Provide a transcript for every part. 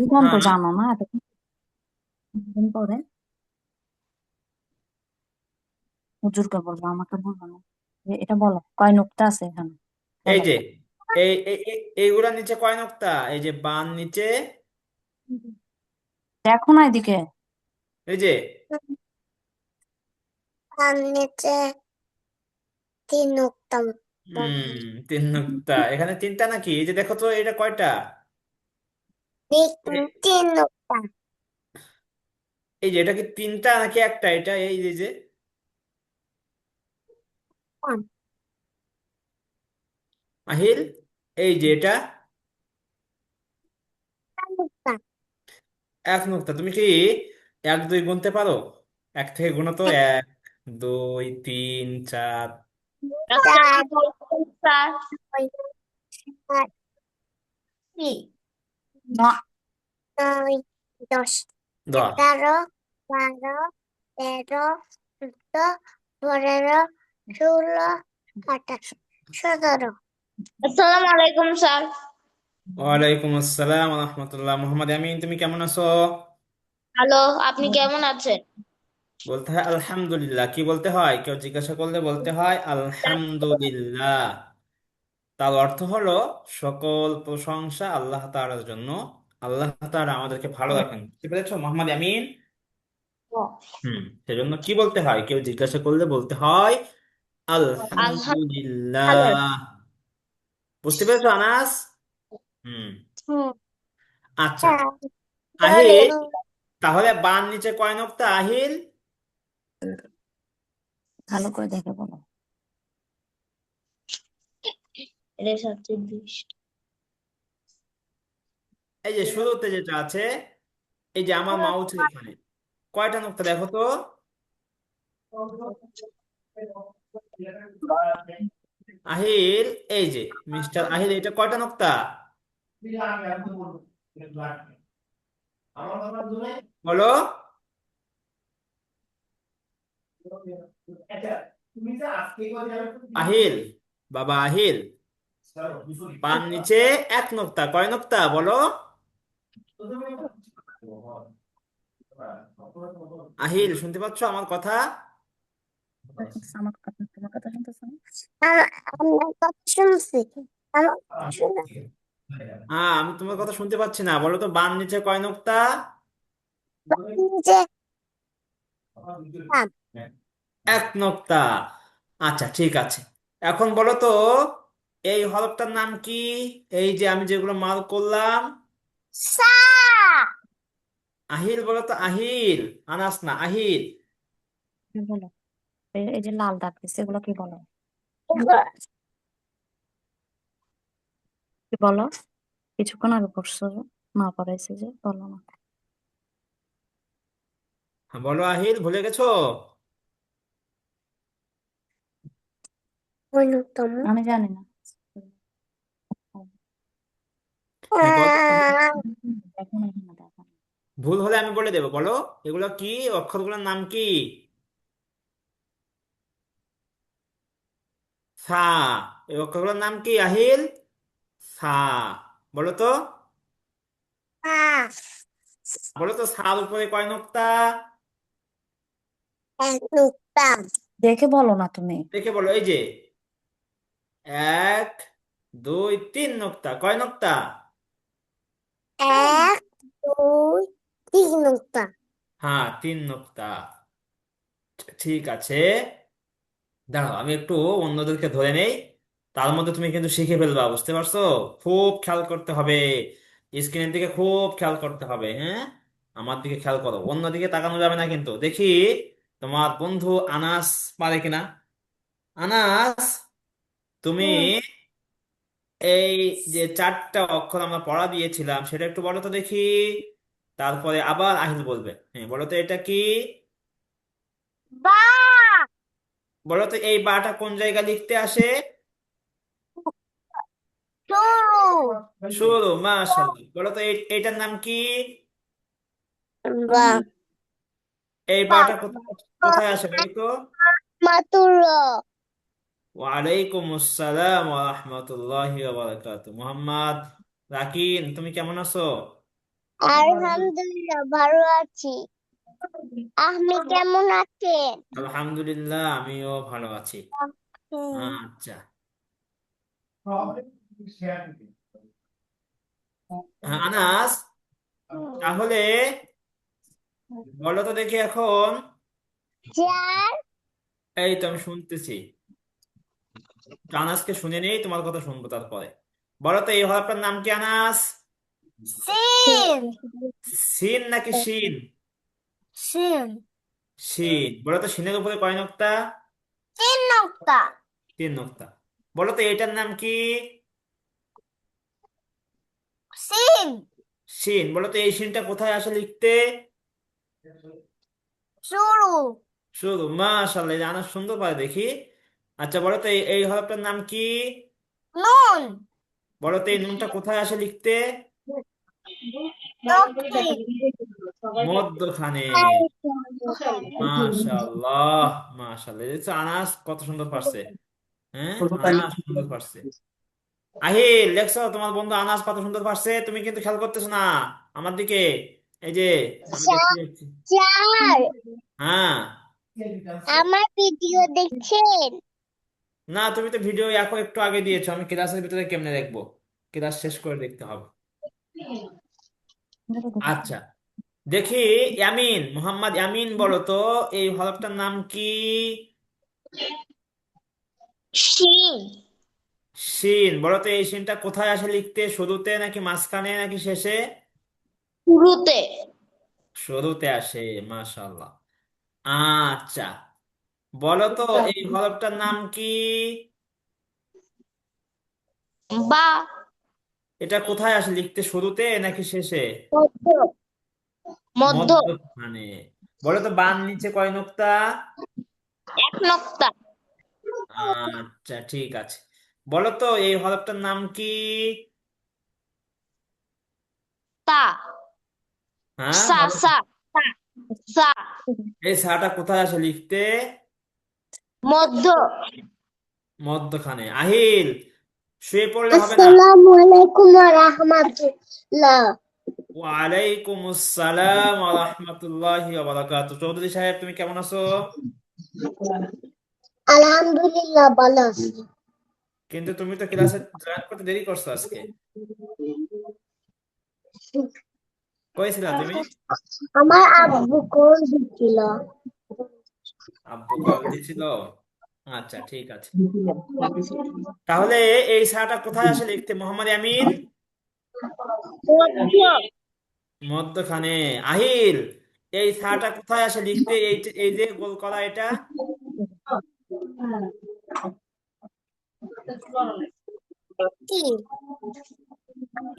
বিধান তো হ্যাঁ। জানো না এতদিন পরে হুজুরকে বলবো, আমাকে বলবো না। এটা বলো, কয় নুক্তা আছে এখানে? এই বলো। যে এইগুলার নিচে কয় নক্তা? এই যে বান নিচে, দেখো না এদিকে। এই যে তার নিচে তিন নুক্তা। হুম, তিন নক্তা। এখানে তিনটা নাকি? এই যে দেখো তো, এটা কয়টা? তিন নুক্তা। এই যে এটা কি তিনটা নাকি একটা? এটা এই যে যে আহিল, এই যে এটা এক নক্তা। তুমি কি এক দুই গুনতে পারো? এক থেকে গুনো তো। এক, দুই, তিন, চার, আসসালামু আলাইকুম স্যার। কি? নয়, দশ, দশ। 11, 12, 13, 14, 15, 16, 17, 17। আসসালামু আলাইকুম স্যার। ওয়ালাইকুম আসসালাম রহমতুল্লাহ। মোহাম্মদ আমিন, তুমি কেমন আছো? হ্যালো, আপনি কেমন আছেন? বলতে হয় আলহামদুলিল্লাহ। কি বলতে হয়? কেউ জিজ্ঞাসা করলে বলতে হয় আলহামদুলিল্লাহ। তার অর্থ হলো সকল প্রশংসা আল্লাহ তাআলার জন্য। আল্লাহ তাআলা আমাদেরকে ভালো রাখেন, বুঝতে পেরেছো মোহাম্মদ আমিন? হুম। সেজন্য কি বলতে হয়? কেউ জিজ্ঞাসা করলে বলতে হয় আলহামদুলিল্লাহ। আলহামদুলিল্লাহ। বুঝতে পেরেছো আনাস? হুম। আচ্ছা। আহিল, তাহলে বান নিচে কয় নক্তা আহিল? ভালো করে দেখে বলো। এটা সবচেয়ে বিশ। এই যে শুরুতে যেটা আছে, এই যে আমার মাউসের এখানে কয়টা নক্তা দেখো তো। আহিল, এই যে মিস্টার আহিল, এটা কয়টা নক্তা বলো? আহিল, বাবা আহিল, পান নিচে এক নক্তা, কয় নক্তা বলো? আহিল, শুনতে পাচ্ছ আমার কথা? আমার কথা, তোমার কথা শুনতেছো না? আমার কথা শুনছি। আমার কথা শুনে হ্যাঁ, আমি তোমার কথা শুনতে পাচ্ছি না। বলো তো, বান নিচে কয় নক্তা? যে এক নক্তা। আচ্ছা, ঠিক আছে। এখন বলো তো, এই হরফটার নাম কি? এই যে আমি যেগুলো মার্ক করলাম। সা। আহিল বলো তো, আহিল। আনাস না, আহিল। বলো। এই যে লাল দাগ দিচ্ছে, এগুলো কি বলো? কি বলো? কিছুক্ষণ আগে পড়ছো যে, মা পড়াইছে যে, বলো না। হ্যাঁ, বলো আহিল, ভুলে গেছো? ন্যূনতম আমি জানি না। হ্যাঁ, বলো। দেখো না, এখানে দেখো। ভুল হলে আমি বলে দেবো, বলো। এগুলো কি? অক্ষরগুলোর নাম কি? সা। এই অক্ষরগুলোর নাম কি আহিল? সা। বলো তো। বলো তো, সার উপরে কয় নক্তা? ন্যূনতম দেখে বলো না তুমি। দেখে বলো। এই যে এক, দুই, তিন নক্তা, কয় নক্তা? এক, দুই, তিন ন্যূনতম। হ্যাঁ, তিন নক্তা। ঠিক আছে। দাঁড়াও, আমি একটু অন্যদেরকে ধরে নেই। তার মধ্যে তুমি কিন্তু শিখে ফেলবা, বুঝতে পারছো? খুব খেয়াল করতে হবে। স্ক্রিনের দিকে খুব খেয়াল করতে হবে, হ্যাঁ? আমার দিকে খেয়াল করো, অন্যদিকে তাকানো যাবে না কিন্তু। দেখি তোমার বন্ধু আনাস পারে কিনা। আনাস, তুমি এই যে চারটা অক্ষর আমরা পড়া দিয়েছিলাম, সেটা একটু বলো তো দেখি। তারপরে আবার আহিল বলবে। হ্যাঁ, বলো তো এটা কি? বা। বলো তো, এই বাটা কোন জায়গায় লিখতে আসে? শুরু, মাশাআল্লাহ। বলো তো এইটার নাম কি? বা। এই বাটা কোথায় কোথায় আসে বলো তো? মাতুল্য। ওয়ালাইকুম আসসালাম ওয়া রাহমাতুল্লাহি ওয়া বারাকাতুহু। মোহাম্মদ রাকিন, তুমি কেমন আছো? আলহামদুলিল্লাহ ভালো আছি। আপনি কেমন আছেন? আলহামদুলিল্লাহ, আমিও ভালো আছি। হুম। আচ্ছা। আনাস, তাহলে বলো তো দেখি এখন। চার। এই তো আমি শুনতেছি। তো আনাসকে শুনে নেই, তোমার কথা শুনবো তারপরে। বলো তো এই হরফটার নাম কি আনাস? সিন। সিন নাকি শিন? সিন। শিন। বলো তো শিনের উপরে কয় নক্তা? তিন নক্তা। 3 নক্তা। বলো তো এটার নাম কি? সিন। শিন। বলো তো এই শিনটা কোথায় আসে লিখতে? শুরু। শুরু। মাশাআল্লাহ, এই আনাস সুন্দর পারে দেখি। আচ্ছা, বলো তো এই হরফটার নাম কি? নুন। বলো তো এই নুনটা কোথায় আসে লিখতে? দক্ষিণ। মধ্যখানে। মাশাআল্লাহ, মাশাআল্লাহ, দেখছো আনাস কত সুন্দর পারছে। হ্যাঁ, আনাস সুন্দর পারছে। আহিল, দেখছো তোমার বন্ধু আনাস কত সুন্দর পারছে? তুমি কিন্তু খেয়াল করতেছো না আমার দিকে। এই যে আমি দেখতে যাচ্ছি। চার। হ্যাঁ। আমার ভিডিও দেখছেন? না, তুমি তো ভিডিও এখন একটু আগে দিয়েছো, আমি ক্লাসের ভিতরে কেমনে দেখবো? ক্লাস শেষ করে দেখতে হবে। আচ্ছা, দেখি। ইয়ামিন, মোহাম্মদ ইয়ামিন, বলো তো এই হরফটার নাম কি? শিন। শিন। বলো তো এই শিনটা কোথায় আসে লিখতে? শুরুতে নাকি মাঝখানে নাকি শেষে? শুরুতে। শুরুতে আসে। মাশাআল্লাহ। আচ্ছা, বলো তো এই হরফটার নাম কি? বা। এটা কোথায় আসে লিখতে? শুরুতে নাকি শেষে? মধ্য। মধ্য। মধ্যখানে। বলো তো বান নিচে কয় নক্তা? এক নক্তা। আচ্ছা, ঠিক আছে। বলো তো এই হরফটার নাম কি? তা। হ্যাঁ, সা বলো তো। সা সা সা। এই সাটা কোথায় আসে লিখতে? মধ্য। মধ্যখানে। আহিল, শুয়ে পড়লে হবে না। আসসালামু আলাইকুম ওয়া রাহমাতুল্লাহ। ওয়ালাইকুম আসসালাম ওয়া রাহমাতুল্লাহি ওয়া বারাকাতুহু। চৌধুরী সাহেব, তুমি কেমন আছো? আলহামদুলিল্লাহ ভালো আছি। কিন্তু তুমি তো ক্লাসে জয়েন করতে দেরি করছো আজকে। কই ছিলা তুমি? আমার আব্বু কল দিছিল। আব্বু কল দিছিল। আচ্ছা, ঠিক আছে। তাহলে এই সাটা কোথায় আসে লিখতে, মোহাম্মদ আমিন? মধ্য। মধ্যখানে। আহিল, এই সাটা কোথায় আসে লিখতে? এই যে গোল করা এটা? কি?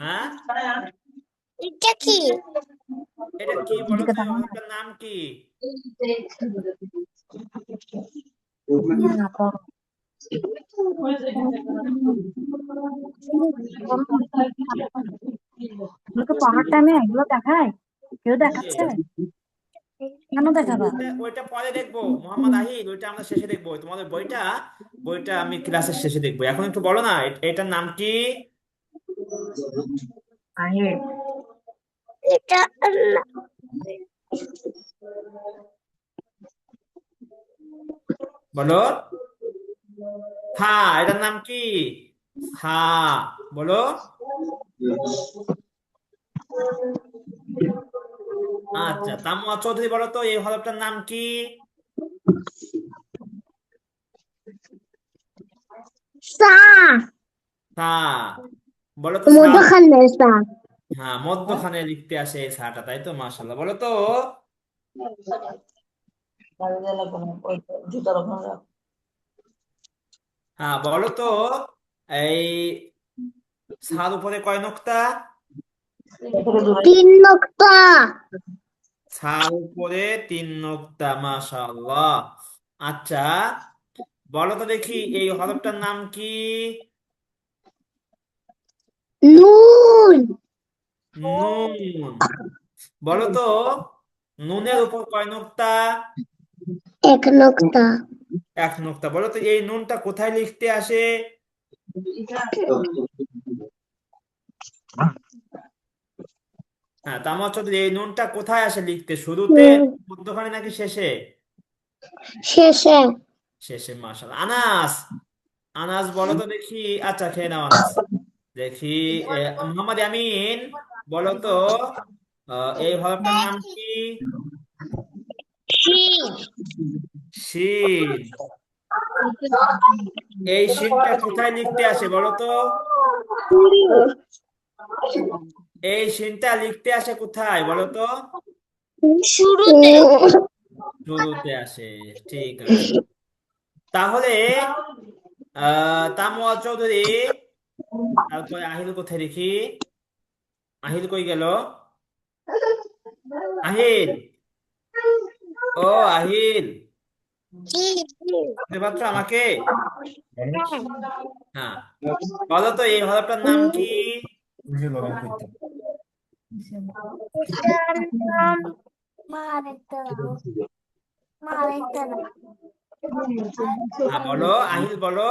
হ্যাঁ, এটা কি? এটা কি বলো তো? এই হরফটার নাম কি? এগুলোকে পড়ার টাইমে এগুলো দেখায়? কেউ কি রে? দেখাচ্ছে? কেন দেখাবা? ওইটা ওইটা পরে দেখবো মোহাম্মদ আহিদ, ওইটা আমরা শেষে দেখবো। তোমাদের বইটা, বইটা আমি ক্লাসের শেষে দেখবো। এখন একটু বলো না এটার নাম কি? আহে, এটা বলো। হ্যাঁ, এটার নাম কি? হ্যাঁ, বলো। আচ্ছা, তামুয়া চৌধুরী, বলো তো এই হরফটার নাম কি? সা। সা। বলো তো সা। মধ্যখানে সা। হ্যাঁ, মধ্যখানে লিখতে আসে এই সাটা, তাই তো? মাশাআল্লাহ, বলো তো। হ্যাঁ, বলো তো এই সার উপরে কয় নক্তা? তিন নক্তা। ছার উপরে 3 নক্তা। মাশাআল্লাহ। আচ্ছা, বলো তো দেখি এই হরফটার নাম কি? নুন। নুন। বলো তো নুনের উপর কয় নক্তা? এক নক্তা। 1 নক্তা। বলো তো এই নুনটা কোথায় লিখতে আসে? হ্যাঁ, তামাল চৌধুরী, এই নুনটা কোথায় আসে লিখতে, শুরুতে, মধ্যখানে নাকি শেষে? শেষে। শেষে, মাশাআল্লাহ। আনাস, আনাস বলো তো দেখি। আচ্ছা, খেয়ে নাও আনাস। দেখি, মোহাম্মদ আমিন, বলো তো, এই হরফটার নাম কি? শিন। এই শিনটা কোথায় লিখতে আসে বলো তো? এই শিনটা লিখতে আসে কোথায় বলো তো? শুরুতে। শুরুতে আসে। ঠিক আছে। তাহলে তামোয়া চৌধুরী, তারপরে আহিল কোথায় দেখি? আহিল কই গেল? আহিল, ও আহিল, শুনতে পাচ্ছ আমাকে? হ্যাঁ, বলো তো এই হরফটার নাম কি? এটার নাম মারেকটা দাও, মারেকটা দাও। হ্যাঁ, বলো আহিল, বলো।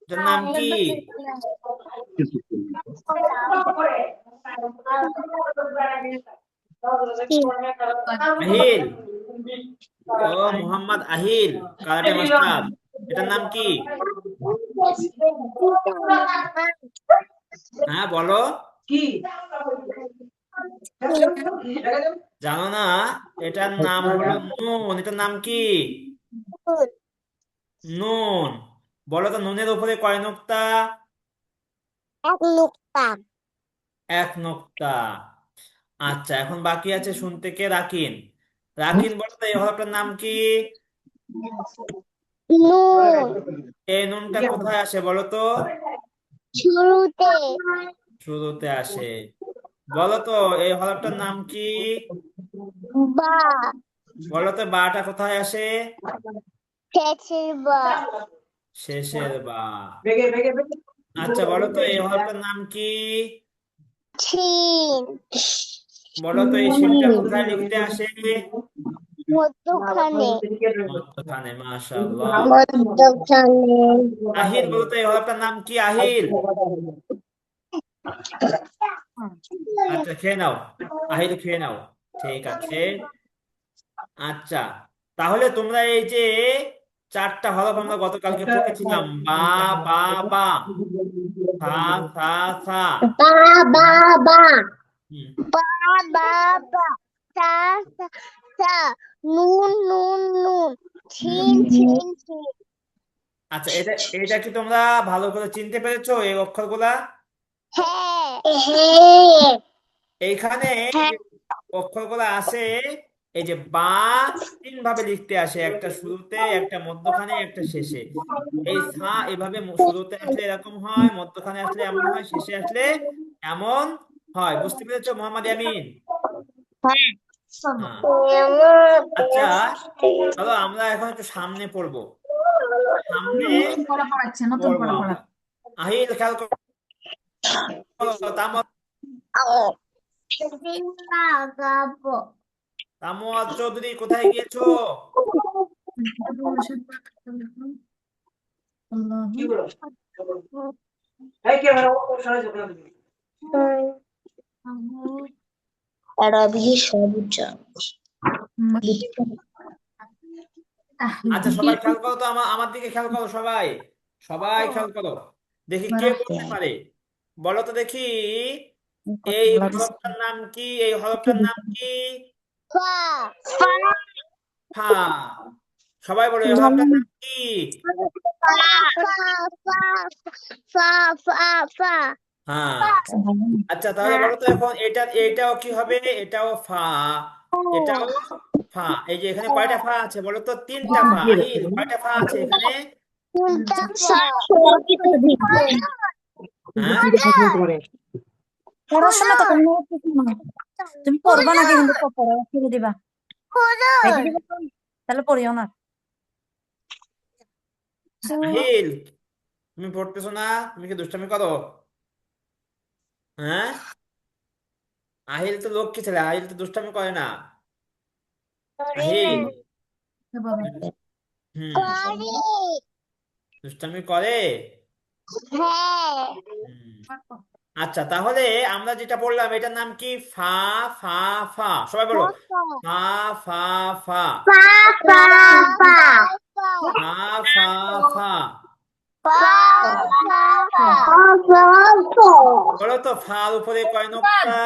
এটার নাম কি? আহিল, ও মোহাম্মদ আহিল, কারাটে মাস্টার, এটার নাম কি? হ্যাঁ, বলো। জানো না? এটার নাম হলো নুন। এটার নাম কি? নুন। বলো তো, নুনের উপরে কয় নোক্তা? এক নুক্তা। এক নোক্তা। আচ্ছা, এখন বাকি আছে শুনতে কে? রাকিন। রাকিন, বলো তো এই হরফটার নাম কি? নুন। এই নুনটা কোথায় আসে বলো তো? শুরুতে। শুরুতে আসে। বলো তো এই হরফটার নাম কি? বা। বলো তো বাটা কোথায় আসে? শেষের বা। শেষের বা। আচ্ছা, বলো তো এই হরফটার নাম কি? শিন। বলো তো এই শিনটা কোথায় লিখতে আসে? মধ্যখানে। মধ্যখানে, মাশাআল্লাহ। মধ্যখানে। আহিল, বলো তো এই হরফটার নাম কি? আহিল। আচ্ছা, খেয়ে নাও। আহিল, খেয়ে নাও। ঠিক আছে। আচ্ছা, তাহলে তোমরা এই যে চারটা হরফ আমরা গতকালকে পড়েছিলাম, বা, বা, বা, থা, থা, থা। বা বা বা। হুম। বা বা বা। সা সা সা। নুন নুন নুন। Shin Shin Shin. আচ্ছা, এটা এটা কি তোমরা ভালো করে চিনতে পেরেছো এই অক্ষরগুলা? হ্যাঁ হ্যাঁ এইখানে হ্যাঁ। যে অক্ষরগুলো আছে, এই যে বা, তিন ভাবে লিখতে আসে, একটা শুরুতে, একটা মধ্যখানে, একটা শেষে। এই সা এভাবে শুরুতে আসলে এরকম হয়, মধ্যখানে আসলে এমন হয়, শেষে আসলে এমন হয়। বুঝতে পেরেছো মোহাম্মদ আমিন? হ্যাঁ। আচ্ছা, চলো আমরা এখন একটু সামনে পড়বো। সামনে নতুন করে পড়াচ্ছে, নতুন পড়বো করে আমরা। পড়াচ্ছে। আহিল, খেয়াল করো। তাম লাগাবো। তামোয়াজ চৌধুরী, কোথায় গিয়েছো? আরবি সবুজা। আচ্ছা, সবাই খেয়াল করো তো, আমার আমার দিকে খেয়াল করো সবাই। সবাই খেয়াল করো। দেখি কে বলতে পারে। বলো তো দেখি, এই হরফটার নাম কি? এই হরফটার নাম কি? ফা ফা ফা। সবাই বলো এই হরফটার নাম কি? ফা ফা ফা ফা ফা। হ্যাঁ। আচ্ছা, তাহলে বলো তো এখন এটাও কি হবে? এটাও ফা, এটাও ফা। এই যে এখানে কয়টা ফা আছে বলো তো? তিনটা ফা। আহিল, কয়টা ফা আছে এখানে? উল্টা ফা। হ্যাঁ। পড়াশোনা তো কোনো কিছু না। তুমি পড়বা নাকি কিন্তু পড়া ছেড়ে দিবা? রেখে দিবা তো? তাহলে পড়িও না। আহিল, তুমি পড়তেছো না? তুমি কি দুষ্টামি করো? হ্যাঁ। আহিল তো লক্ষ্মী ছেলে, আহিল তো দুষ্টামি করে না। আহিল। হুম। দুষ্টামি করে। হ্যাঁ। হুম। আচ্ছা, তাহলে আমরা যেটা বললাম এটার নাম কি? ফা ফা ফা, সবাই বলো। ফা ফা ফা ফা ফা ফা। বলো তো ফার উপরে কয় নোক্তা?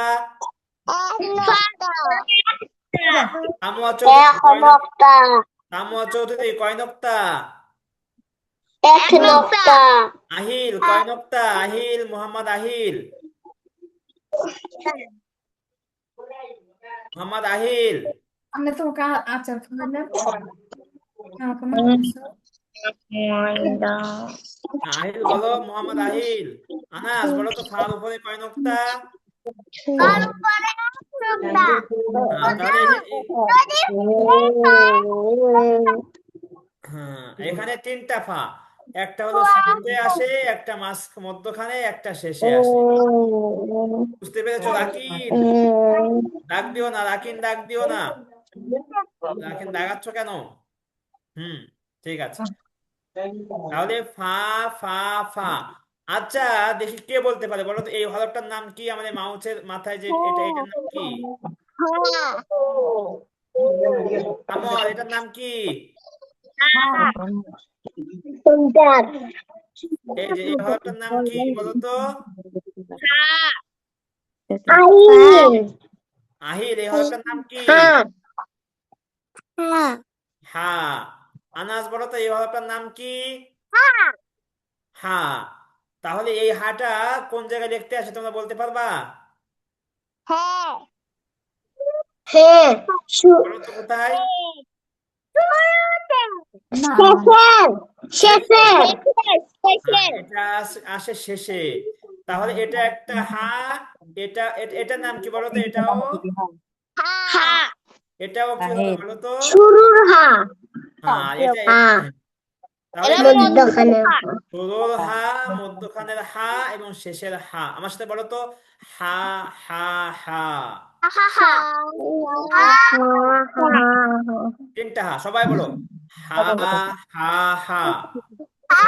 তামুয়া চৌধুরী কয় নোক্তা? তামুয়া চৌধুরী কয় নোক্তা? আহিল কয় নোক্তা? আহিল, মোহাম্মদ আহিল, মোহাম্মদ আহিল। আমি তোমাকে আচার খাওয়াইলাম আমাকে মানা করছো আহিল বলো, মোহাম্মদ আহিল। আনাস বলো তো ফার উপরে কয় নোক্তা? তাহলে হ্যাঁ, এখানে তিনটা ফা। একটা হলো শুরুতে আসে, একটা মধ্যখানে, একটা শেষে আসে। বুঝতে পেরেছো রাকিন? ডাক দিও না রাকিন, ডাক দিও না। রাকিন দাগাচ্ছ কেন? হুম, ঠিক আছে। তাহলে ফা ফা ফা। আচ্ছা, দেখি কে বলতে পারে বলো তো এই হরফটার নাম কি? আমাদের মাউসের মাথায় যে এটা, এটার নাম কি? আমর, এটার নাম কি? এই যে এই হরফটার নাম কি বলো তো? আহিল, এই হরফটার নাম কি? হা। আনাস বলো তো এই হরফটার নাম কি? হা। তাহলে এই হাটা কোন জায়গায় লিখতে আসে তোমরা বলতে পারবা? বলো তো কোথায়? না শেষে। এটা আসে শেষে। তাহলে এটা একটা হা। এটার নাম কি বলো তো? এটাও কি হবে তাহিদ বলো তো? হা হ্যাঁ, এটা তাহলে এরা এটা মধ্যখানে শুরুর হা, মধ্যখানের হা এবং শেষের হা। আমার সাথে বলো তো, হা হা হা। তিনটা হা, সবাই বলো। হা হা হা। হা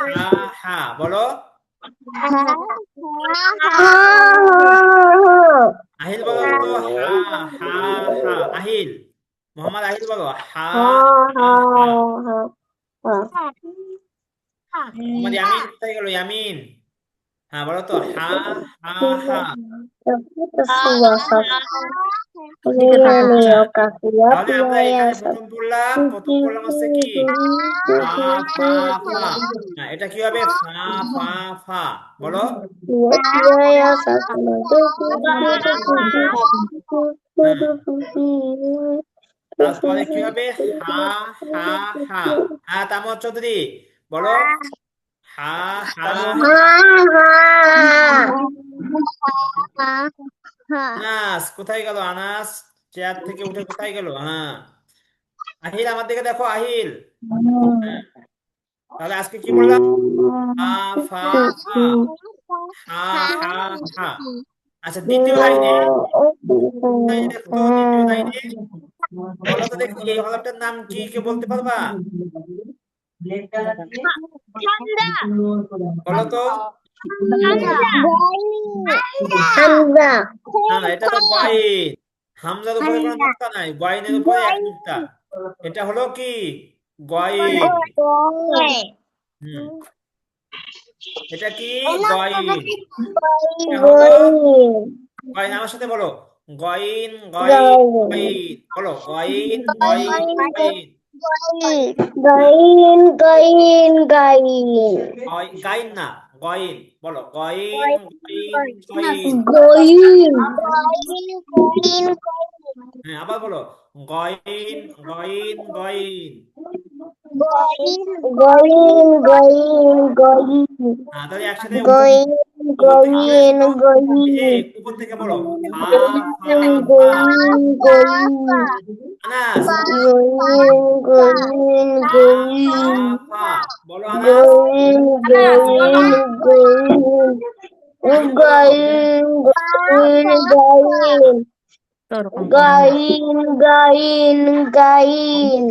হা হা বলো। আহিল বলো তো, হা হা হা। আহিল, মোহাম্মদ আহিল বলো, হা হা হা। মোহাম্মদ ইয়ামিন কোথায় গেল? ইয়ামিন, হ্যাঁ বলো তো, হা হা হা। দিকে তাকাও হ্যাঁ, তাহলে আমরা এখানে প্রথম পড়লাম হচ্ছে কি? ফা ফা ফা। হ্যাঁ, এটা কি হবে? ফা ফা ফা বলো। হ্যাঁ, তারপরে কি হবে? হা হা হা। হ্যাঁ, তামর চৌধুরী বলো, হা হা হা। আনাস কোথায় গেল? আনাস চেয়ার থেকে উঠে কোথায় গেল? হ্যাঁ, আহিল আমার দিকে দেখো, আহিল। হ্যাঁ, তাহলে আজকে কি বললাম? হা ফা ফা, হা হা হা। আচ্ছা, দ্বিতীয় লাইনে দেখো তো, দ্বিতীয় লাইনে বলো তো দেখি এই হরফটার নাম কি? কে বলতে পারবা? বলো তো। না না, এটা তো গয়েন। হামজার উপরে কোনো নোক্তা নাই, গয়েনের উপরে এক নোক্তা। এটা হলো কি? গয়েন। হুম, এটা কি? গয়েন। এটা হলো গয়েন। আমার সাথে বলো, গয়েন গয়েন গয়েন। বলো, গয়েন গয়েন গয়েন। গাইন না, গয়েন বলো, গয়েন গয়েন গয়েন। হ্যাঁ, আবার বলো, গয়েন গয়েন গয়েন। হ্যাঁ, তাহলে একসাথে উপর উপর থেকে বলে আসো তো। এই যে উপর থেকে বলো, ফা ফা ফা। আনাস, ফা ফা ফা বলো। আনাস, আহিল বলো। তো ওরকম করবো না গাইন গাইন গাইন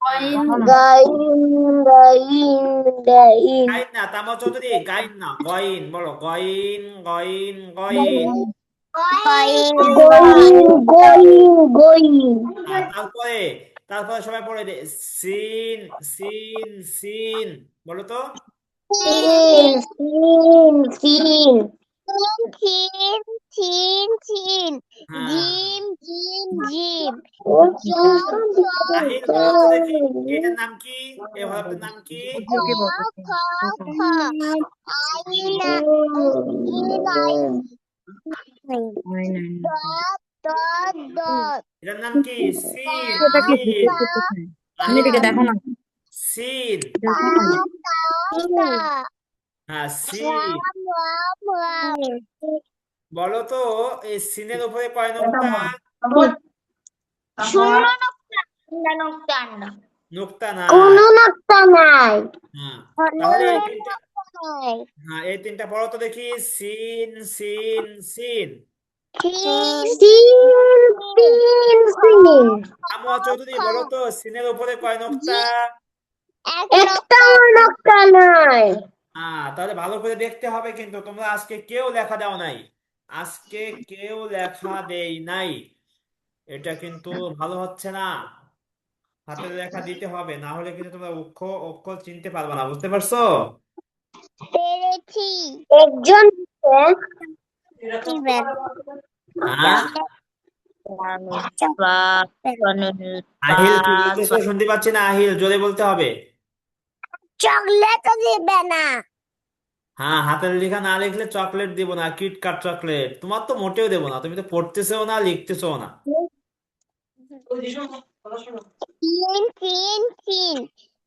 হ্যাঁ বলো না। গাইন গাইন গাইন গাইন না, তামা চৌধুরী, গাইন না, গইন বলো, গইন গইন গইন। গাইন গাইন গাইন তারপরে তারপরে সবাই পড়ে দে, সিন সিন সিন, বলো তো। সিন সিন সিন সিন সিন সিন হ্যাঁ, জিম জিম জিম আহিল বলো তো দেখি, এটার নাম কি, এই হরফটার নাম কি? ওকে বলতেছি। হয় নাই। এটার নাম কি? সিন এটা কি সিন। জিজ্ঞেস করতেছে? তুমি আহিল এদিকে দেখো না, সিন। দেখো না। হ্যাঁ সিন। বলো তো এই সিনের উপরে কয় নোক্তা? শূন্য নোক্তা না নোক্তা কোনো নাই। নোক্তা নাই হ্যাঁ, কোনো তাহলে এই তিনটা, নোক্তা নাই হ্যাঁ এই তিনটা পড়ো তো দেখি, সিন সিন সিন। সিন সিন সিন আমুয়া চৌধুরী বলো তো সিনের উপরে কয় নোক্তা? একটাও নোক্তা নাই তাহলে ভালো করে দেখতে হবে, কিন্তু তোমরা আজকে কেউ লেখা দাও নাই, আজকে কেউ লেখা দেই নাই, এটা কিন্তু ভালো হচ্ছে না। হাতের লেখা দিতে হবে, না হলে কিন্তু তোমরা অক্ষর অক্ষর চিনতে পারবে না, বুঝতে পারছো? পেরেছি একজন দিবেন হ্যাঁ, আহিল কি বলতেছো শুনতে পাচ্ছি না, আহিল জোরে বলতে হবে। চকলেট দিবে না হ্যাঁ, হাতের লেখা না লিখলে চকলেট দিব না, কিটক্যাট চকলেট তোমার তো মোটেও দেবো না, তুমি তো পড়তেছো না লিখতেছো না। চিন চিন চিন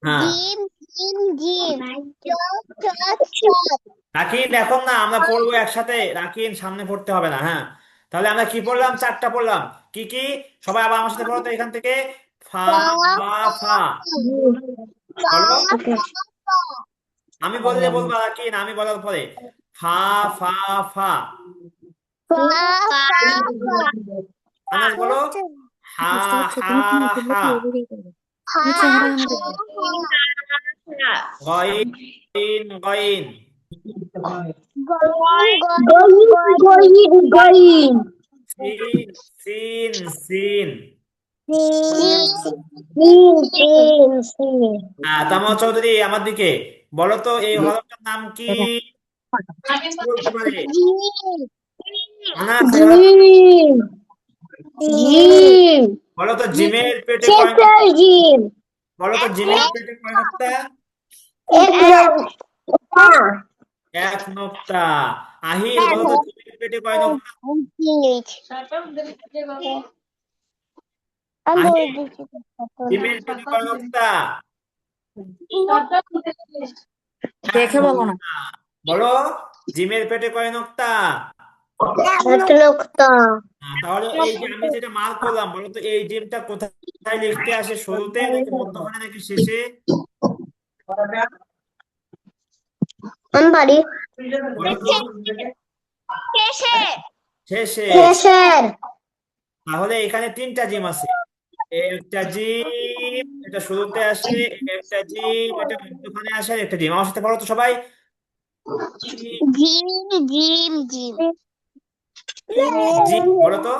হ্যাঁ, জিম জিম জিম চক চক চক রাকিন এখন না আমরা পড়বো একসাথে, রাকিন সামনে পড়তে হবে না, হ্যাঁ। তাহলে আমরা কি পড়লাম, চারটা পড়লাম, কি কি? সবাই আবার আমার সাথে পড়ো তো এখান থেকে, ফা ফা ফা, বলো। আমি বললে বলবা, রাকিন আমি বলার পরে, ফা ফা ফা। আনাজ বলো, হা বুঝতে পারছো? হা তুমি কি করলে হা। কি এদিকেই করবে? তুমি চেহারা আমাকে দেখো। গইন গইন। গইন সিন সিন সিন। তামা চৌধুরী আমার দিকে, বলো তো এই হরফটার নাম কি? দেখো। কি বলতে পারে? আনাস এই জিম জিম বলো তো জিমের পেটে কয় শেষের নোক্তা? জিম বলো তো জিমের পেটে কয় নোক্তা? এক নোক্তা এক নোক্তা। আহিল বলো তো জিমের পেটে কয় নোক্তা? আমি বলে আহিল দিচ্ছি জিমের পেটে কয় নোক্তা? এক দেখে বলো না। নোক্তা। বলো, জিমের পেটে কয় নোক্তা? এক নোক্তা তাহলে এই যে আমি যেটা মার্ক করলাম, বলো তো এই জিমটা কোথায় লিখতে আসে, শুরুতে নাকি মধ্যখানে নাকি শেষে? আমি পারি বলো তো। শেষে শেষে। শেষের তাহলে এখানে তিনটা জিম আছে, একটা জিম এটা শুরুতে আসে, একটা জিম এটা মধ্যখানে আসে, আর একটা জিম। আমার সাথে পড়ো তো সবাই, জিম জিম জিম জিম বলো তো।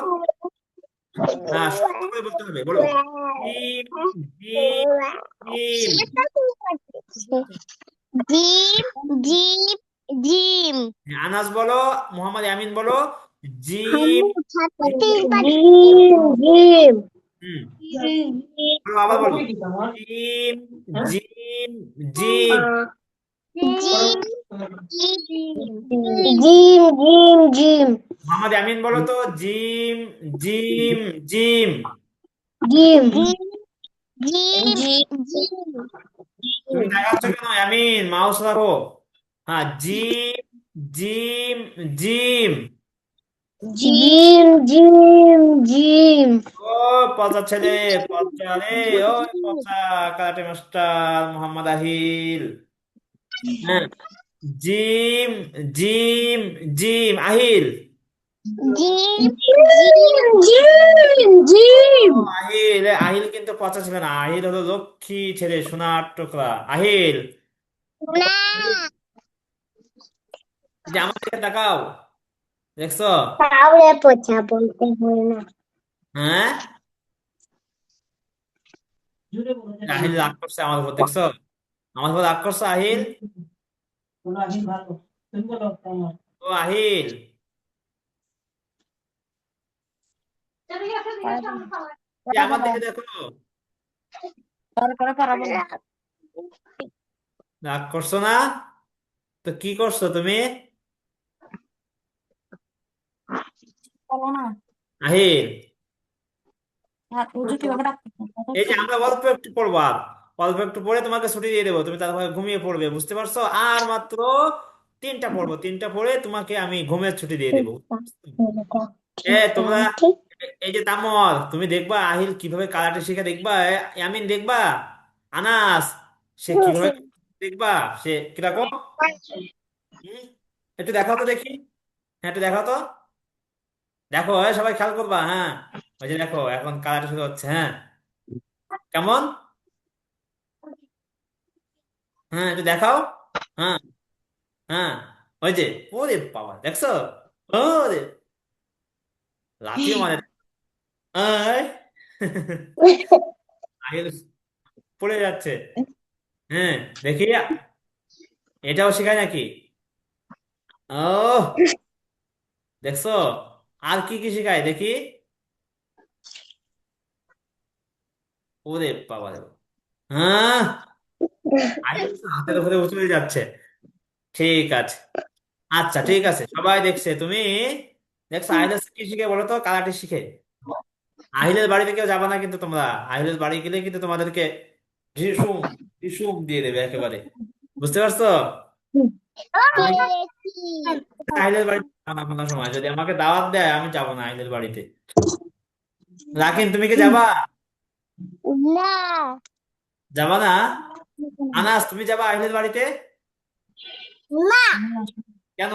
হ্যাঁ, শক্ত করে বলতে হবে, বলো, জিম জিম জিম। জিম জিম জিম আনাস বলো, মোহাম্মদ আমিন বলো, জিম। জিম জিম হুম, বলো, আবার বলো, জিম জিম জিম। জিম জিম জিম জিম মোহাম্মদ আমিন বলো তো, জিম জিম জিম। জিম জিম জিম তুমি দেখাচ্ছ কেন আমিন, মাউস রাখো। হ্যাঁ, জিম জিম জিম। জিম জিম জিম ও পচা ছেলে, পচা রে, ও পচা কারাটে মাস্টার মোহাম্মদ আহিল। হ্যাঁ, জিম জিম জিম। আহিল জিম ও, আহিল আহিল কিন্তু পচা ছিল না, আহিল হলো লক্ষ্মী ছেলে, সোনার টুকরা আহিল। না এই যে আমার দিকে তাকাও, দেখছো? তাহলে পচা বলতে হয় না। হ্যাঁ, আহিল রাগ করছে আমার উপর, দেখছো? আমার উপর রাগ করছো আহিল। ও আহিল, এই আমার দিকে দেখো, পরে পড়াবো। রাগ করছো না? তো কি করছো তুমি বলো না। আহিল? হুজুর কিভাবে ডাকতেছে? এই যে আমরা অল্প একটু পড়বো, আর অল্প একটু পড়ে তোমাকে ছুটি দিয়ে দেবো, তুমি তারপরে ঘুমিয়ে পড়বে, বুঝতে পারছো? আর মাত্র 3টা পড়বো, 3টা পড়ে তোমাকে আমি ঘুমের ছুটি দিয়ে দেবো। তোমরা, এই যে তামর, তুমি দেখবা আহিল কিভাবে কারাটে শিখে, দেখবা ইয়ামিন দেখবা, আনাস সে কিভাবে দেখবা, সে কিরকম। হুম? একটু দেখাও তো দেখি, হ্যাঁ একটু দেখাও তো, দেখো সবাই খেয়াল করবা, হ্যাঁ ওই যে দেখো এখন কারাটে শুরু হচ্ছে, হ্যাঁ কেমন, হ্যাঁ একটু দেখাও, হ্যাঁ হ্যাঁ, ওই যে, ওরে বাবা দেখছো, ওরে লাথিও মারে, আয় আহিল পড়ে যাচ্ছে, হ্যাঁ দেখি, এটাও শেখায় নাকি? ও, দেখছো, আর কি কি শেখায় দেখি, ওরে বাবা রে বাবা। হ্যাঁ, আহিল তো হাতের উপরে উঁচু হয়ে যাচ্ছে, ঠিক আছে, আচ্ছা ঠিক আছে, সবাই দেখছে, তুমি দেখছো আহিল কি শিখে বলো তো, কারাটে শিখে। আহিলের বাড়িতে কেউ যাবে না কিন্তু তোমরা, আহিলের বাড়ি গেলে কিন্তু তোমাদেরকে ঢিসুম ঢিসুম দিয়ে দেবে একেবারে, বুঝতে পারছো? আমি আহিলের বাড়িতে যাবো না কোনো সময়, যদি আমাকে দাওয়াত দেয় আমি যাবো না আহিলের বাড়িতে। রাকিন তুমি কি যাবা? না যাবা না? আনাস তুমি যাবা আহিলের বাড়িতে? না কেন?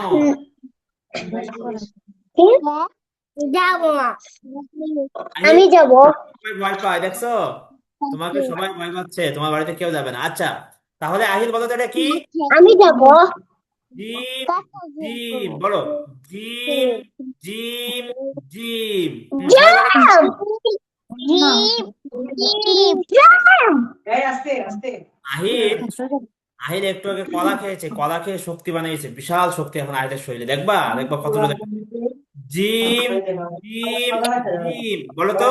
যাবো না আহিল আমি যাব সবাই ভয় পায়, দেখছো? তোমাকে সবাই ভয় পাচ্ছে, তোমার বাড়িতে কেউ যাবে না। আচ্ছা, তাহলে আহিল বলো তো এটা কি? আমি যাব জিম, জিম বলো, জিম, জিম, জিম। সবাই বলো। জিপ জিপ আহিল, আহিল একটু আগে কলা খেয়েছে, কলা খেয়ে শক্তি বানিয়েছে, বিশাল শক্তি এখন আহিলের শরীরে, দেখবা দেখবা কত জোরে। জিম, জিম, জিম বলো তো।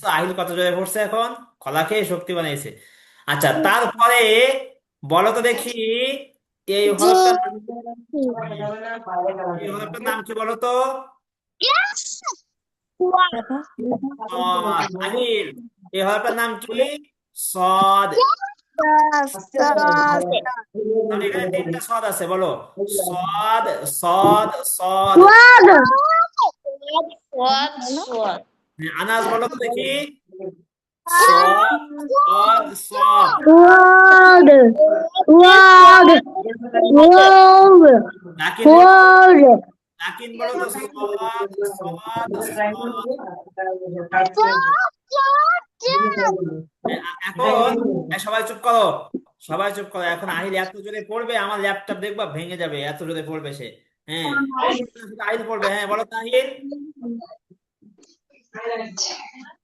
তো আহিল কত জোরে পড়ছে এখন, কলা খেয়ে শক্তি বানিয়েছে। আচ্ছা তারপরে বলো তো দেখি, এই হরফটার নাম, এই হরফটার নাম কি বলো তো? সদ, আহিল এই হরফটার নাম কি? সদ। তাহলে এখানে 3টা সদ আছে, বলো সদ, সদ, সদ। আনাজ বলো তো দেখি, সদ, সদ, সদ। নাকিন বলো, নাকিন বলো তো সদ, সদ, সদ। এখন সবাই চুপ করো, সবাই চুপ করো, এখন আহিল এত জোরে পড়বে আমার ল্যাপটপ দেখবা ভেঙে যাবে, এত জোরে পড়বে সে। হ্যাঁ, শুধু আহিল পড়বে, হ্যাঁ বলো তো আহিল।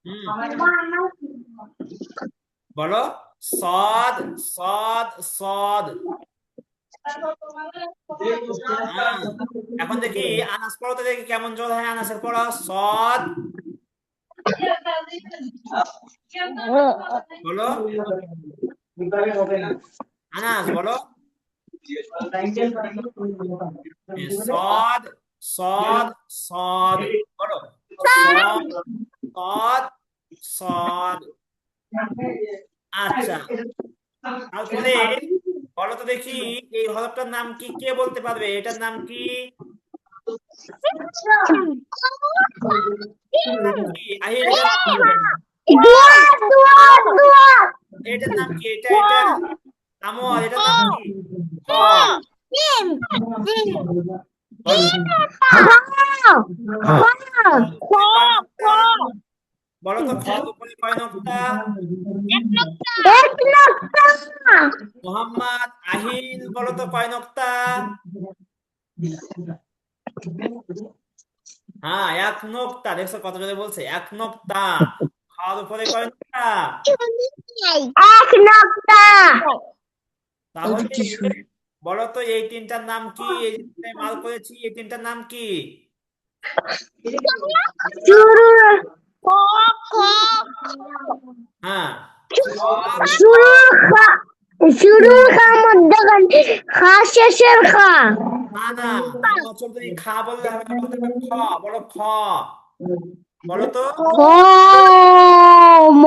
হুম, বলো সদ, সদ, সদ। হ্যাঁ, এখন দেখি আনাস পড়ো তো দেখি কেমন জোর হয় আনাসের পড়া, সদ বলো, আনাস বলো, সদ, সদ, সদ বলো, সদ, সদ, সদ। আচ্ছা, তারপরে বলো তো দেখি, এই হরফটার নাম কি, কে বলতে পারবে এটার নাম কি? এটার নাম কি আহিল, এটার নাম কি? এটার নাম কি, এটা এটা আমর, এটার নাম কি? খ, ডিম ডিম বলো খর উপরে কয় নক্তা? এক নক্তা মোহাম্মদ আহিল বলো তো কয় নক্তা? হ্যাঁ, এক নক্তা। দেখছো কত জোরে বলছে, এক নক্তা। খর উপরে কয় নক্তা? এক নক্তা তাহলে বলো তো এই তিনটার নাম কি? এই যে তিনটায় মাল করেছি, এই তিনটার নাম কি? শুরু ক ক হ্যাঁ, খর শুরু খা শুরু খা মধ্যখান খা শেষের খা না না, তার অচল তুমি খা বললে হবে না, বলতে হবে খ। বলো খ। বলো তো। খ ম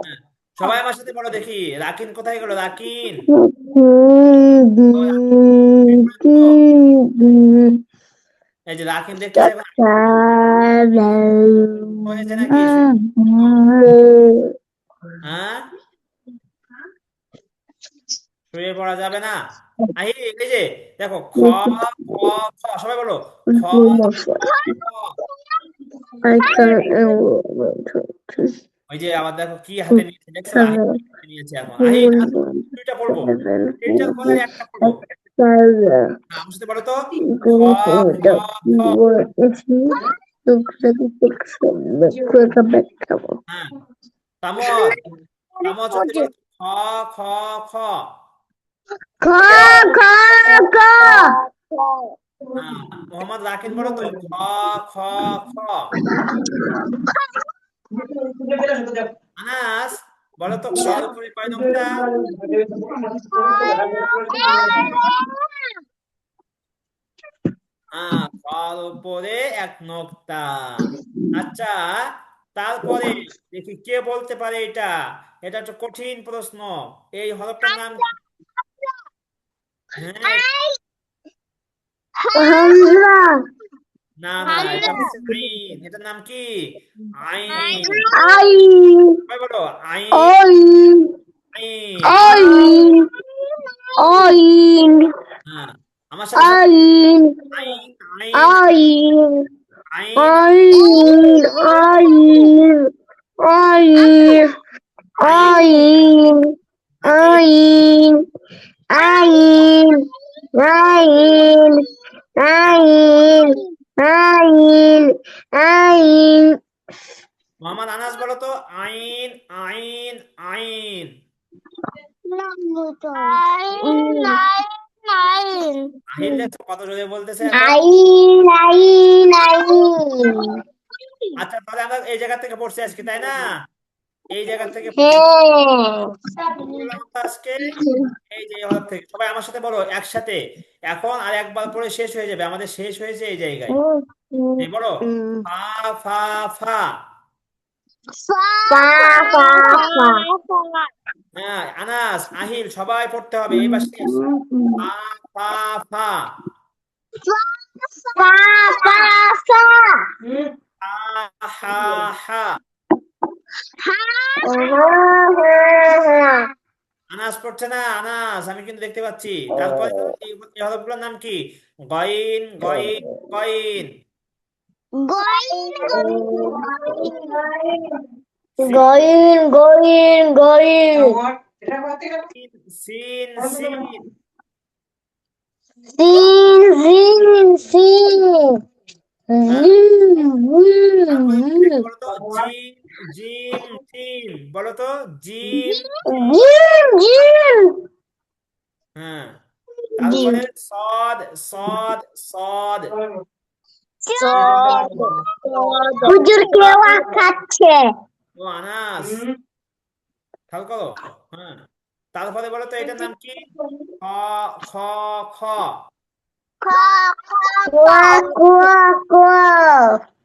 হ্যাঁ, সবাই আমার সাথে বলো দেখি। রাকিন কোথায় গেল? রাকিন ও, এই যে রাকিন দেখতেছে এখন হয়েছে নাকি? হ্যাঁ, শুয়ে পড়া যাবে না। আহি, এই যে দেখো খ খ খ, সবাই বলো খ খ। ওই যে আবার দেখো কি হাতে নিয়েছে, দেখছো? আহি হাতে নিয়েছে এখন। আহি আসো, দুইটা পড়বো, তিনটা বলার একটা পড়বো। আমার সাথে বলো তো খ খ খ। হ্যাঁ, তামর তামর চলতে বলো তো খ খ খ। খ খ খ হ্যাঁ, মোহাম্মদ রাকিন বলো তো খ খ খ। আনাস বলো তো খর উপরে কয় নক্তা? খর উপরে এক নক্তা। আচ্ছা, তারপরে দেখি কে বলতে পারে এটা। এটা একটা কঠিন প্রশ্ন। এই হরফটার নাম কি? হ্যাঁ, হামজা না না, এটা হচ্ছে আইন। এটার নাম কি? আইন। আই সবাই বলো আইন। ওই আইন। আইন আইন হ্যাঁ, আমার সাথে সবাই আইন আইন আইন আইন আইন। আইন আইন আইন আইন আইন নাকি? আইন আইন আইন আইন আইন আইন মোহাম্মদ আনাস বলো তো আইন আইন আইন। আহিল দেখছো কত জোরে বলতেছে এখন। আইন আইন আইন আচ্ছা, তাহলে আমরা এই জায়গা থেকে পড়ছি আজকে, তাই না? এই জায়গা থেকে পড়ছি। বললাম তো আজকে এই যে এই হরফ থেকে। সবাই আমার সাথে বলো একসাথে। এখন আর একবার পরে শেষ হয়ে যাবে, আমাদের শেষ হয়েছে এই জায়গায়। এই বলো ফা ফা ফা। হ্যাঁ, আনাস আহিল সবাই পড়তে হবে, এইবার শেষ। ফা ফা ফা। হা হা হা। আনাস পড়ছে না, আনাস আমি কিন্তু দেখতে পাচ্ছি। তারপরে এই হরফগুলোর নাম কি? গইন গইন গইন। গইন গইন গইন সিন সিন সিন। সিন সিন সিন হ্যাঁ, তারপরে কি জিম দেখে বলো তো? জিম জিম জিম বলো তো জিম জিম। জিম জিম হ্যাঁ, জিম তারপরে সদ সদ সদ। হুজুর কেওয়া খাচ্ছে ও আনাস, খেয়াল করো। হ্যাঁ, তারপরে বলো তো এটার নাম কি? খ খ খ। কুয়া কুয়া কুয়া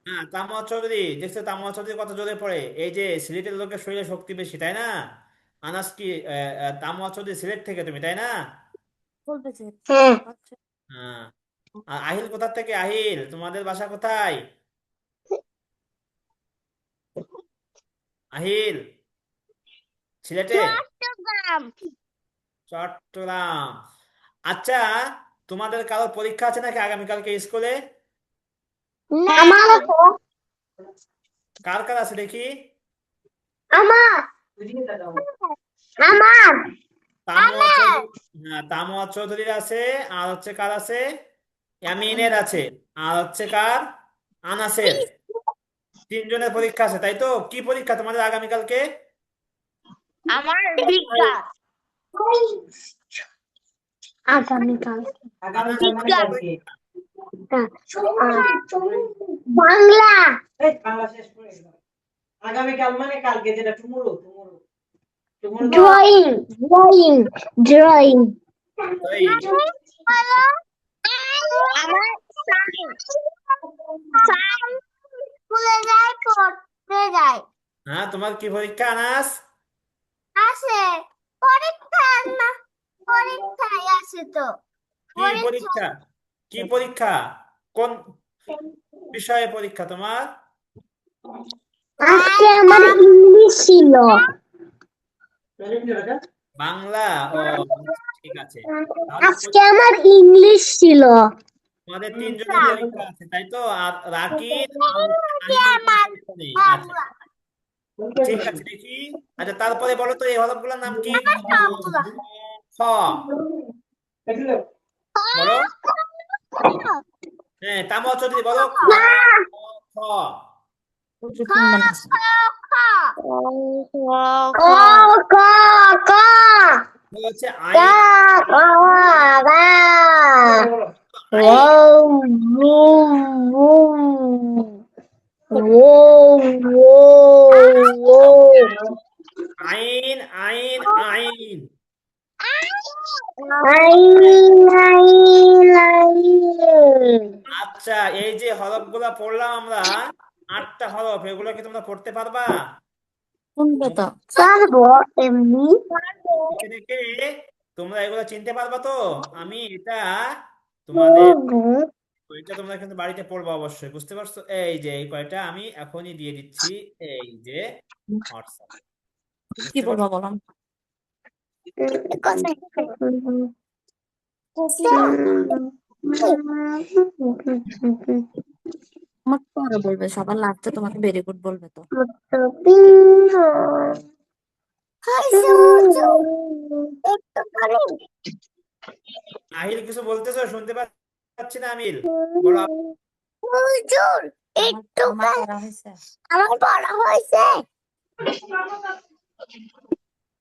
হ্যাঁ, তামোয়া চৌধুরী দেখছো, তামোয়া চৌধুরী কত জোরে পড়ে। এই যে সিলেটের লোকের শরীরে শক্তি বেশি, তাই না? আনাস কি তামোয়া চৌধুরী সিলেট থেকে তুমি, তাই না? হ্যাঁ হ্যাঁ। আর আহিল কোথা থেকে? আহিল তোমাদের বাসা কোথায়? আহিল সিলেটে? চট্টগ্রাম। আচ্ছা, তোমাদের কারো পরীক্ষা আছে নাকি আগামীকালকে স্কুলে? না আমার আছে কার কার আছে দেখি? আমার আমার তামোয়া চৌধুরী, হ্যাঁ তামোয়া চৌধুরীর আছে। আর হচ্ছে কার আছে? ইয়ামিনের আছে। আর হচ্ছে কার? আনাসের। তিনজনের পরীক্ষা আছে, তাই তো? কি পরীক্ষা তোমাদের আগামীকালকে? আমার বিজ্ঞান আগামীকাল আনাস, তোমার কি বিজ্ঞান পরীক্ষা? বাংলা আগামীকাল মানে কালকে, যেটা tomorrow tomorrow tomorrow drawing drawing drawing ওই, আমার সায়েন্স সায়েন্স স্কুলে যায় পড়তে যায় হ্যাঁ তোমার কি পরীক্ষা আনাস? আসে পরীক্ষা না পরীক্ষায় আসে তো কি পরীক্ষা? কি পরীক্ষা? কোন বিষয়ে পরীক্ষা তোমার? আজকে আমার ইংলিশ ছিল বাংলা? ও আচ্ছা, ঠিক আছে। তাহলে আজকে আমার ইংলিশ ছিল তোমাদের তিনজনের পরীক্ষা আছে, তাই তো? আর রাকিব আর হচ্ছে আহিলের কোনো পরীক্ষা নেই। আচ্ছা, ঠিক আছে দেখি। আচ্ছা, তারপরে বলো তো এই হরফগুলোর নাম কি? খ। বলো। হ্যাঁ তামা চৌধুরী বলো। খ। খ। বুঝে শুনবে না। ক ক ক বলো হচ্ছে আইন। আইন। আইন আইন আইন। আচ্ছা, এই যে হরফগুলা পড়লাম আমরা, 8টা হরফ, এগুলো কি তোমরা পড়তে পারবা? শুনবে তো। পারবো এমনি দেখে দেখে তোমরা এগুলো চিনতে পারবা তো? আমি এটা তোমাদের, ওইটা তোমরা কিন্তু বাড়িতে পড়বা অবশ্যই, বুঝতে পারছো? এই যে এই কয়টা আমি এখনই দিয়ে দিচ্ছি, এই যে হোয়াটসঅ্যাপে, কি বুঝতে বলবো পারছো? বলো? আমাকে পরে বলবে, সবার লাস্টে তোমাকে ভেরি গুড বলবে তো। আহিল কিছু বলতেছো? শুনতে পাচ্ছি না আমিল। বলো। হুজুর আমার একটু আমার পড়া হয়েছে। আমার পড়া হয়েছে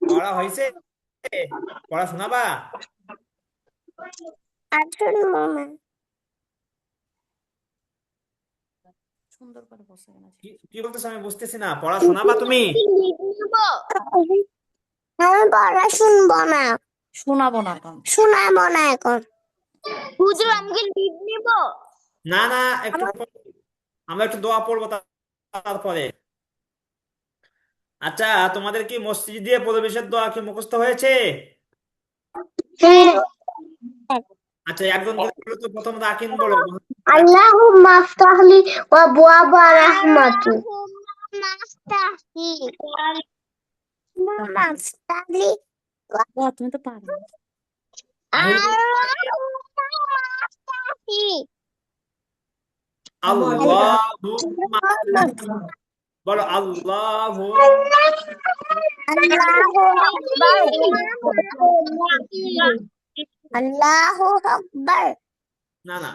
পড়া হয়েছে? পড়া শোনাবা? আসুন মামা সুন্দর করে বসে কেন? কি কি বলতেছো আমি বুঝতেছি না। পড়া শোনাবা তুমি? আমি পড়া শুনবো না শোনাবো না এখন। শোনাবো না এখন হুজুর আমি কি লিড নিব না না, একটু আমরা একটু দোয়া পড়বো তারপরে। আচ্ছা, তোমাদের কি মসজিদ দিয়ে প্রবেশের দোয়া কি মুখস্থ হয়েছে? হ্যাঁ আচ্ছা, একজন করে বলো তো, প্রথম রাকিন বলো। আল্লাহুম্মা আফতাহলি ওয়া বুয়াবা রাহমাতি মাফতাহলি ও, তুমি তো পারো। আহিল বলো তো, আহিল। আল্লাহুম্মা, বলো আল্লাহুম্মা। আল্লাহু আকবার না না,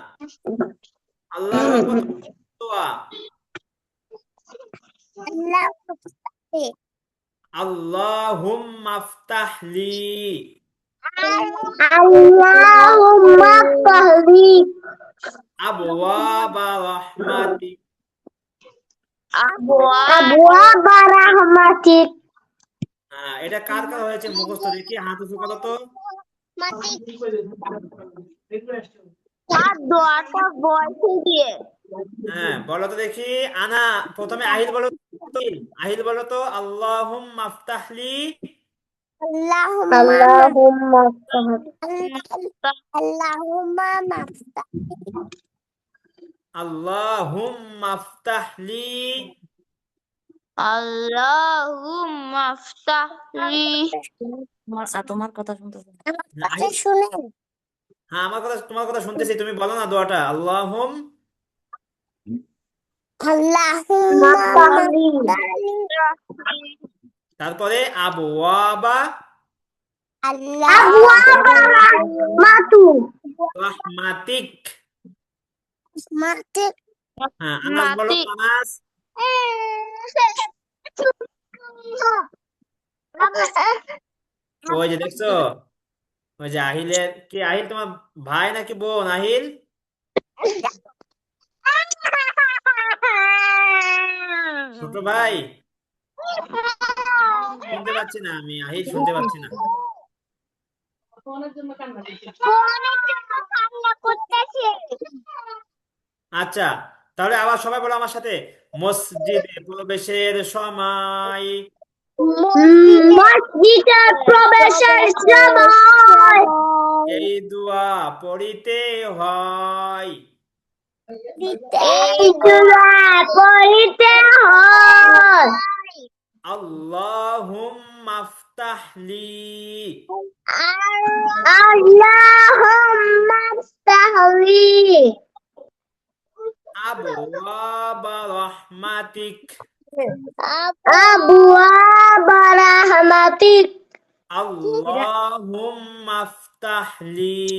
আল্লাহু আকবার দোয়া। আল্লাহু আকবার আল্লাহুম্মা আফতাহলি আল্লাহুম্মা আফতাহলি আবওয়াবা রাহমাতিক। আবওয়াবা রাহমাতিক হ্যাঁ, এটা কার কার হয়েছে মুখস্থ দেখি? হাত উঁচু করো তো। তার দোয়াটা বয়সে দিয়ে হ্যাঁ বলো তো দেখি। আনা, প্রথমে আহিল বলো তো। আহিল বলো তো, আল্লাহুম্মা আফতাহলি। আল্লাহুম্মা আল্লাহুম্মা মাফতাহলি আল্লাহুম্মা আফতাহলি আল্লাহুম্মা আফতাহলি তোমার কথা শুনতেছে না। আমার কথা আহিল, শুনেন হ্যাঁ, আমার কথা, তোমার কথা শুনতেছি, তুমি বলো না দোয়াটা। আল্লাহুম, আল্লাহুম্মা তারপরে আবওয়াবা রাহমাতিক। মাটি হ্যাঁ, আনাস বলো, আনাস। ওই যে দেখছো, ওই যে আহিলের, কি আহিল তোমার ভাই নাকি বোন আহিল? ছোট ভাই? শুনতে পাচ্ছি না আমি, আহিল শুনতে পাচ্ছি না। ফোনের জন্য কান্না করছে। ফোনের জন্য কান্না করতেছে। আচ্ছা, তাহলে আবার সবাই বলো আমার সাথে, মসজিদে প্রবেশের সময় মসজিদে প্রবেশের সময় এই দোয়া পড়িতে হয়। এই দোয়া পড়িতে হয়। আল্লাহুম্মা আফতাহলি আল্লাহুম্মা আফতাহলি আবওয়াবা রাহমাতিক। আবওয়াবা রাহমাতিক আল্লাহুম্মা আফতাহলি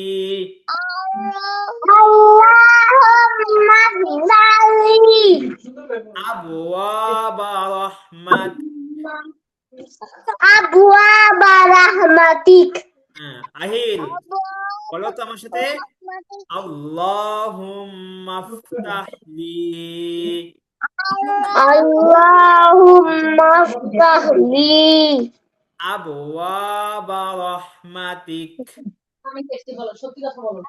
আল্লাহুম্মা আফতাহলি আবওয়াবা রাহমাতিক। আবওয়াবা রাহমাতিক হ্যাঁ, আহিল বলো তো আমার সাথে, আল্লাহুম্মা আফতাহলি আল্লাহুম্মা আফতাহলি আবওয়াবা রাহমাতিক। আমি দেখতে বলো, সত্যি কথা বলো।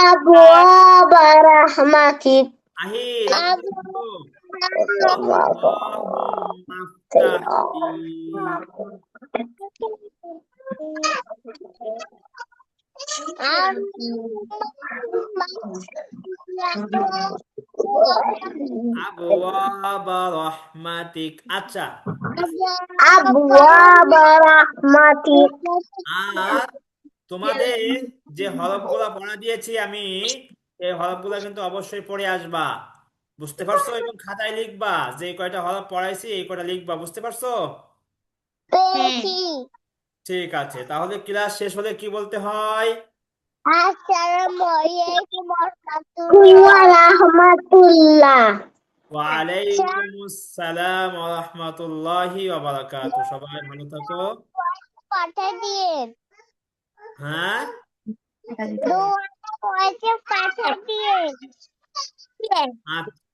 আবওয়াবা রাহমাতিক আহিল আমার কথা বলো, আল্লাহুম্মা আফতাহলি আবওয়াবা রাহমাতিক। আচ্ছা, আবওয়াবা রাহমাতিক আর তোমাদের যে হরফগুলা পড়া দিয়েছি আমি, এই হরফগুলা কিন্তু অবশ্যই পড়ে আসবা, বুঝতে পারছো? এবং খাতায় লিখবা, যে কয়টা হরফ পড়াইছি এই কয়টা লিখবা, বুঝতে পারছো? পেয়েছি। ঠিক আছে, তাহলে ক্লাস শেষ হলে কি বলতে হয়? আসসালামু আলাইকুম ওয়া রাহমাতুল্লাহ। ওয়ালাইকুম আসসালাম ওয়া রাহমাতুল্লাহি ওয়া বারাকাতুহু। সবাই ভালো থাকো। পাঠিয়ে দিন। হ্যাঁ, এটা দিতে হবে। দোয়াটা হয়েছে পাঠিয়ে দিন। আচ্ছা।